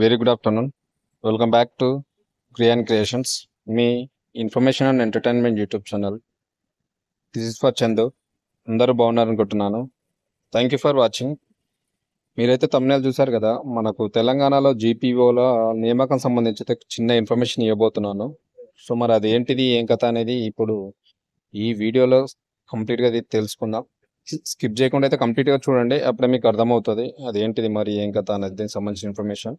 Very good afternoon. Welcome back to Kriyan Creations, మీ information and entertainment YouTube channel. This is for Chandu. అందరూ బాగున్నారనుకుంటున్నాను. Thank you for watching. మీరైతే thumbnail చూసారు కదా, మనకు తెలంగాణలో జీపీఓల నియామకం సంబంధించి అయితే చిన్న ఇన్ఫర్మేషన్ ఇవ్వబోతున్నాను. సో మరి అది ఏంటిది, ఏం కథ అనేది ఇప్పుడు ఈ వీడియోలో కంప్లీట్గా తెలుసుకుందాం. స్కిప్ చేయకుండా అయితే కంప్లీట్గా చూడండి, అప్పుడే మీకు అర్థమవుతుంది అది ఏంటిది మరి ఏం కథ అనేది, దీనికి సంబంధించిన ఇన్ఫర్మేషన్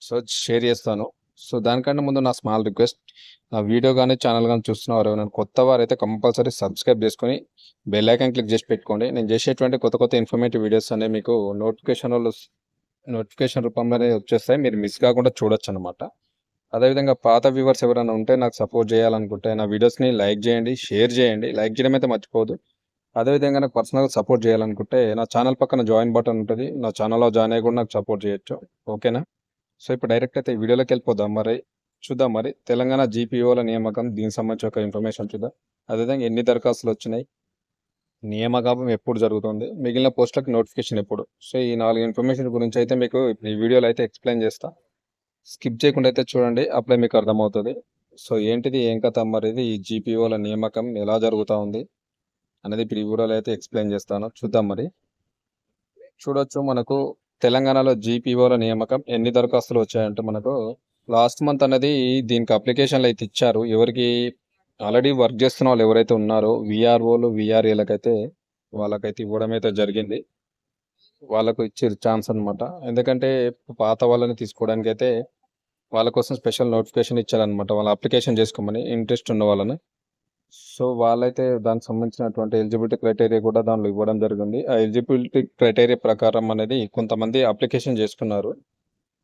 సో షేర్ చేస్తాను. సో దానికంటే ముందు నా స్మాల్ రిక్వెస్ట్, నా వీడియో కానీ ఛానల్ కానీ చూస్తున్నవారు ఎవరైనా కొత్త వారైతే కంపల్సరీ సబ్స్క్రైబ్ చేసుకొని బెల్ ఐకాన్ క్లిక్ చేసి పెట్టుకోండి. నేను చేసేటువంటి కొత్త కొత్త ఇన్ఫర్మేటివ్ వీడియోస్ అనేవి మీకు నోటిఫికేషన్ రూపంలోనే వచ్చేస్తాయి, మీరు మిస్ కాకుండా చూడొచ్చు అనమాట. అదేవిధంగా పాత వ్యూవర్స్ ఎవరైనా ఉంటే నాకు సపోర్ట్ చేయాలనుకుంటే నా వీడియోస్ని లైక్ చేయండి, షేర్ చేయండి. లైక్ చేయడం అయితే మర్చిపోదు. అదేవిధంగా నాకు పర్సనల్గా సపోర్ట్ చేయాలనుకుంటే నా ఛానల్ పక్కన జాయిన్ బటన్ ఉంటుంది, నా ఛానల్లో జాయిన్ అయ్యి కూడా నాకు సపోర్ట్ చేయొచ్చు. ఓకేనా? సో ఇప్పుడు డైరెక్ట్ అయితే వీడియోలోకి వెళ్ళిపోదాం. చూద్దాం మరి తెలంగాణ జీపీఓల నియామకం, దీనికి సంబంధించి ఒక ఇన్ఫర్మేషన్ చూద్దాం. అదేవిధంగా ఎన్ని దరఖాస్తులు వచ్చినాయి, నియామకం ఎప్పుడు జరుగుతుంది, మిగిలిన పోస్టులకు నోటిఫికేషన్ ఎప్పుడు. సో ఈ 4 ఇన్ఫర్మేషన్ గురించి అయితే మీకు ఇప్పుడు ఈ వీడియోలో అయితే ఎక్స్ప్లెయిన్ చేస్తా. స్కిప్ చేయకుండా అయితే చూడండి, అప్పుడే మీకు అర్థమవుతుంది. సో ఏంటిది, ఏం కథ మరి ఇది, ఈ జీపీఓల నియామకం ఎలా జరుగుతూ ఉంది అనేది ఇప్పుడు ఈ వీడియోలో అయితే ఎక్స్ప్లెయిన్ చేస్తాను. చూద్దాం మరి. చూడొచ్చు, మనకు తెలంగాణలో జీపీఓల నియామకం ఎన్ని దరఖాస్తులు వచ్చాయంటే మనకు లాస్ట్ మంత్ అనేది దీనికి అప్లికేషన్లు అయితే ఇచ్చారు. ఎవరికి ఆల్రెడీ వర్క్ చేస్తున్న వాళ్ళు ఎవరైతే ఉన్నారో విఆర్ఓలు విఆర్ఏలకైతే వాళ్ళకైతే ఇవ్వడం అయితే జరిగింది. వాళ్ళకు ఇచ్చే ఛాన్స్ అనమాట. ఎందుకంటే పాత వాళ్ళని తీసుకోవడానికి అయితే వాళ్ళ కోసం స్పెషల్ నోటిఫికేషన్ ఇచ్చారనమాట, వాళ్ళ అప్లికేషన్ చేసుకోమని ఇంట్రెస్ట్ ఉన్న వాళ్ళని. సో వాళ్ళైతే దానికి సంబంధించినటువంటి ఎలిజిబిలిటీ క్రైటీరియా కూడా దానిలో ఇవ్వడం జరిగింది. ఆ ఎలిజిబిలిటీ క్రైటీరియా ప్రకారం అనేది కొంతమంది అప్లికేషన్ చేసుకున్నారు.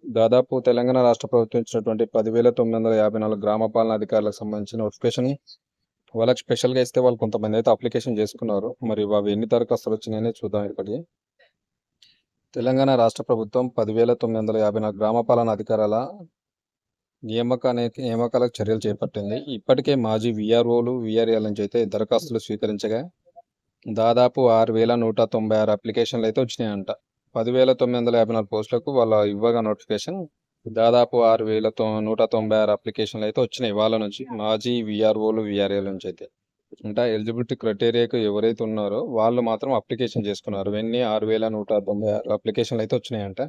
దాదాపు తెలంగాణ రాష్ట్ర ప్రభుత్వం ఇచ్చినటువంటి 10,954 గ్రామ పాలన అధికారులకు సంబంధించిన నోటిఫికేషన్ వాళ్ళకి స్పెషల్గా ఇస్తే వాళ్ళు కొంతమంది అయితే అప్లికేషన్ చేసుకున్నారు. మరి అవి ఎన్ని దరఖాస్తులు వచ్చినాయని చూద్దాం. ఇప్పటికి తెలంగాణ రాష్ట్ర ప్రభుత్వం 10,954 గ్రామ పాలన అధికారుల నియామకాలకు చర్యలు చేపట్టింది. ఇప్పటికే మాజీ విఆర్ఓలు విఆర్ఏల నుంచి అయితే దరఖాస్తులు స్వీకరించగా దాదాపు 6,196 అప్లికేషన్లు అయితే వచ్చినాయంట. 10,954 పోస్టులకు వాళ్ళ ఇవ్వగా నోటిఫికేషన్ దాదాపు 6,196 అప్లికేషన్లు అయితే వచ్చినాయి వాళ్ళ నుంచి, మాజీ విఆర్ఓలు విఆర్ఏల నుంచి అయితే. అంటే ఎలిజిబిలిటీ క్రైటీరియాకు ఎవరైతే ఉన్నారో వాళ్ళు మాత్రం అప్లికేషన్ చేసుకున్నారు. ఇవన్నీ 6,196 అప్లికేషన్లు అయితే వచ్చినాయంట.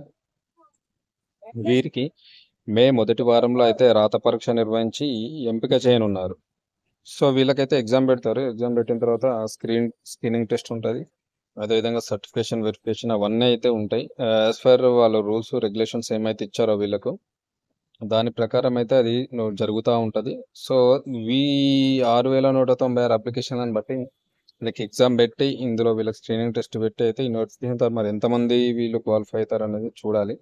వీరికి మే మొదటి వారంలో అయితే రాత పరీక్ష నిర్వహించి ఎంపిక చేయనున్నారు. సో వీళ్ళకైతే ఎగ్జామ్ పెడతారు. ఎగ్జామ్ పెట్టిన తర్వాత స్క్రీనింగ్ టెస్ట్ ఉంటుంది. అదేవిధంగా సర్టిఫికేషన్ వెరిఫికేషన్ అవన్నీ అయితే ఉంటాయి. యాజ్ ఫర్ వాళ్ళ రూల్స్ రెగ్యులేషన్స్ ఏమైతే ఇచ్చారో వీళ్ళకు, దాని ప్రకారం అయితే అది జరుగుతూ ఉంటుంది. సో 6,196 అప్లికేషన్లను బట్టి వీళ్ళకి ఎగ్జామ్ పెట్టి ఇందులో వీళ్ళకి స్క్రీనింగ్ టెస్ట్ పెట్టి అయితే ఈ నోటిఫికేషన్ మరి ఎంతమంది వీళ్ళు క్వాలిఫై అవుతారు అనేది చూడాలి.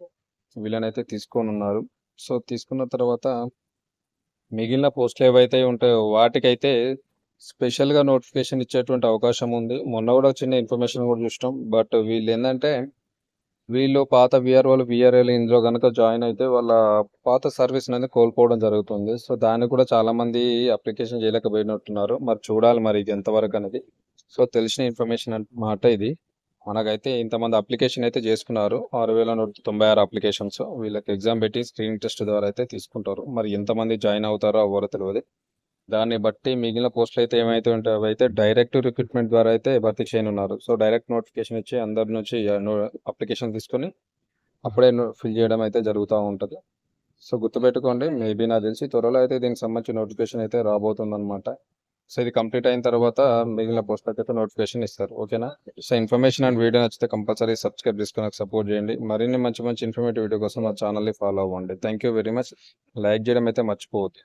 వీళ్ళని అయితే తీసుకొని ఉన్నారు. సో తీసుకున్న తర్వాత మిగిలిన పోస్టులు ఏవైతే ఉంటాయో వాటికైతే స్పెషల్గా నోటిఫికేషన్ ఇచ్చేటువంటి అవకాశం ఉంది. మొన్న కూడా చిన్న ఇన్ఫర్మేషన్ కూడా చూసినాం. బట్ వీళ్ళు ఏంటంటే వీళ్ళు పాత విఆర్ఓలు విఆర్ఏలు ఇందులో కనుక జాయిన్ అయితే వాళ్ళ పాత సర్వీస్ అనేది కోల్పోవడం జరుగుతుంది. సో దాన్ని కూడా చాలా మంది అప్లికేషన్ చేయలేకపోయినట్టున్నారు. మరి చూడాలి మరి ఇది ఎంతవరకు అనేది. సో తెలిసిన ఇన్ఫర్మేషన్ అన్నమాట ఇది. మనకైతే ఇంతమంది అప్లికేషన్ అయితే చేసుకున్నారు, 6,196 అప్లికేషన్స్. వీళ్ళకి ఎగ్జామ్ పెట్టి స్క్రీనింగ్ టెస్ట్ ద్వారా అయితే తీసుకుంటారు. మరి ఎంతమంది జాయిన్ అవుతారో ఎవరో తెలియదు. దాన్ని బట్టి మిగిలిన పోస్టులు అయితే ఏమైతే ఉంటాయో అవి అయితే డైరెక్ట్ రిక్రూట్మెంట్ ద్వారా అయితే భర్తీ చేయనున్నారు. సో డైరెక్ట్ నోటిఫికేషన్ ఇచ్చి అందరి నుంచి అప్లికేషన్ తీసుకొని అప్పుడే ఫిల్ చేయడం అయితే జరుగుతూ ఉంటుంది. సో గుర్తుపెట్టుకోండి, మేబీ నాకు తెలిసి త్వరలో అయితే దీనికి సంబంధించి నోటిఫికేషన్ అయితే రాబోతుంది అనమాట. సో ఇది కంప్లీట్ అయిన తర్వాత మిగిలిన పోస్టులకు అయితే నోటిఫికేషన్ ఇస్తారు. ఓకేనా? సో ఇన్ఫర్మేషన్ అండ్ వీడియో నచ్చితే కంపల్సరీ సబ్స్క్రైబ్ చేసుకుని నాకు సపోర్ట్ చేయండి. మరిన్ని మంచి మంచి ఇన్ఫర్మేటివ్ వీడియో కోసం మా ఛానల్ని ఫాలో అవ్వండి. Thank you very much. Like చేయడం అయితే మర్చిపోవద్దు.